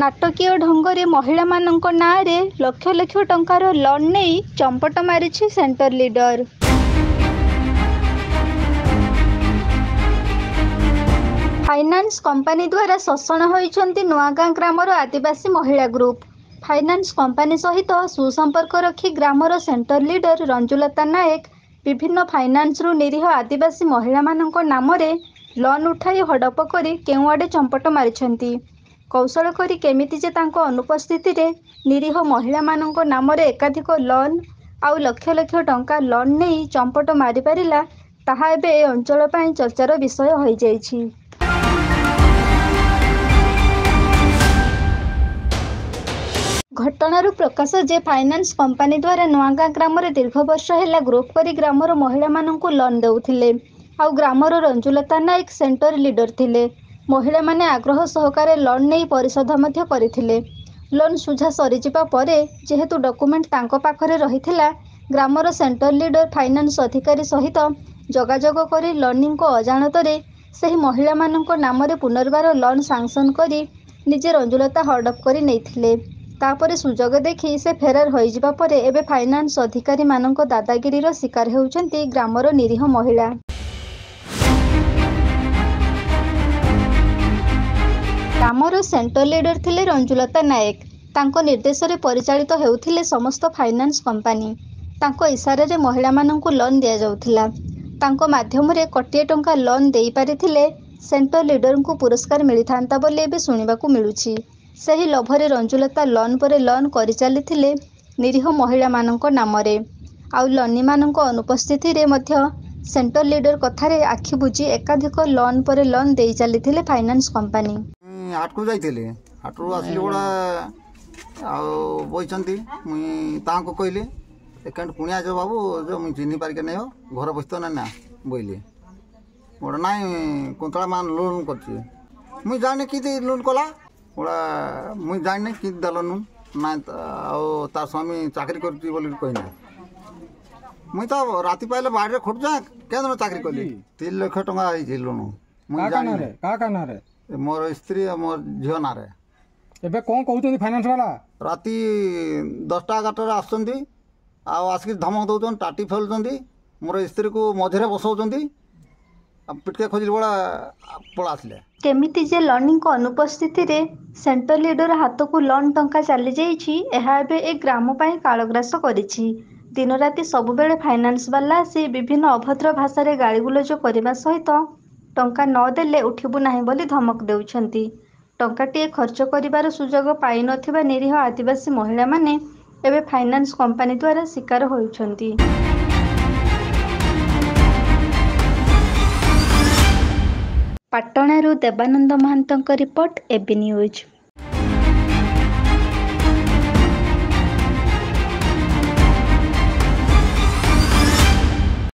नाटकीय ढंगरे महिला मानक नाँरे लक्ष लक्ष टंकार लोन नहीं चंपट मारिछि सेंटर लीडर। फाइनान्स कंपनी द्वारा शोषण होइछन्ति नुआगाँ ग्रामर आदिवासी महिला ग्रुप। फाइनान्स कंपनी सहित सुसंपर्क रखी ग्रामर सेंटर लीडर रंजुलता नायक विभिन्न फाइनान्स रु निरीह आदिवासी महिला मानक नामरे लोन उठाई हड़प करी केउआडे चंपट मारिछन्ति। कौशल करी केमिति जे तांको अनुपस्थिति रे निरीह महिला मानक नामरे एकाधिक लोन आउ लक्ष लक्ष टंका लोन नहीं चंपट मारि पारिला ताहा एबे ए अंचल पई चर्चार विषय होई जाइछि। घटनारू प्रकाश जे फाइनान्स कंपनी द्वारा नुआगाँ ग्राम दीर्घ वर्ष है ग्रुप करी ग्रामर महिला मानक लोन देउथिले आउ ग्रामर रंजुलता नायक सेंटर लीडर थिले। महिला माने आग्रह सहकारे लोन नहीं परिशोध मध्य करिथिले। लोन सुझा सरीजिबा परे जेहेतु डॉक्यूमेंट तांको पाखरे रहिथिला ग्रामर सेंटर लीडर फाइनान्स अधिकारी सहित जोगाजोग करी लोनिंग को अजाणतरे सही महिला मानक नामरे पुनर्बार लोन सांक्शन करी निजे रंजुलता हड़प करी नैथिले। तापरे सुजोग देखि से फेरार होई जिबा परे एबे फाइनान्स अधिकारी मानक दादागिरी रो शिकार हेउचंती ग्रामर निरीह महिला। ग्रामर सेंटर लीडर थिले रंजुलता नायक। तांको निर्देश रे परिचालित हेउथिले समस्त फाइनान्स कंपनी। तांको इशारे रे महिला मानकु लोन दिया जाउथिला। तांको माध्यम रे कोटिए टंका लोन देई पारिथिले सेंटर लीडर को पुरस्कार मिलिथांता बोली एबे सुनिबाकू मिलुछि। सही लोभरे रंजुलता लोन पर लोन करि चलिथिले निरीह महिला मानक नामरे आउ लोनी मानक अनुपस्थिति रे मध्य सेंटर लीडर कथारे आखि बुझी एकाधिक लोन पर लोन देई चलिथिले फाइनान्स कंपनी। हाटकू जाइथिले हाटरू आसली गोड़ा आ बइचंती मुई तांको कहली एकाउंट पुनिया जो बाबू जो मुई चिन्ही पार के नै हो घर बसतो ना बोइले गोड़ा नाइ कोंतळा मान लोन करछि मुई जाने कि लोन कला गोड़ा मुई जाने कि दलनु ना तार स्वामी चाकरी करछि बोली कहना मुई तो राति पाइले बाहर रे खोट जा केन चाकरी कली 3 लाख टका आइ लोन मुई जाने का ना रे मोर स्त्री मोर झियो ना रे एबे कोन कहउछन फाइनान्स वाला राति 10टा 11टा आछंती आ आसकी धमक दउछन टाटी फेलछंती मोर स्त्री को मझरे बसौछंती पिटके खोजिल बड़ा पळा आसले। केमिति जे लर्निंग को अनुपस्थिति रे सेंटर लीडर हाथ को लोन टंका चली जाइछि एहा एबे ए ग्राम पई कालग्रास करिछि। दिन राति सब बेले फाइनान्स वाला से विभिन्न अभद्र भाषा रे गाळीगुलोज करबा सहित टंका न देले उठिबु नाही बोली धमक देउछंती। टंकाटिए खर्च करिबार सुजोग पाइ नथिबा निरीह आदिवासी महिला माने एबे फाइनान्स कंपनी द्वारा शिकार होइछंती। पाटणारू देवानंद महांतଙ୍କ रिपोर्ट एबी न्यूज।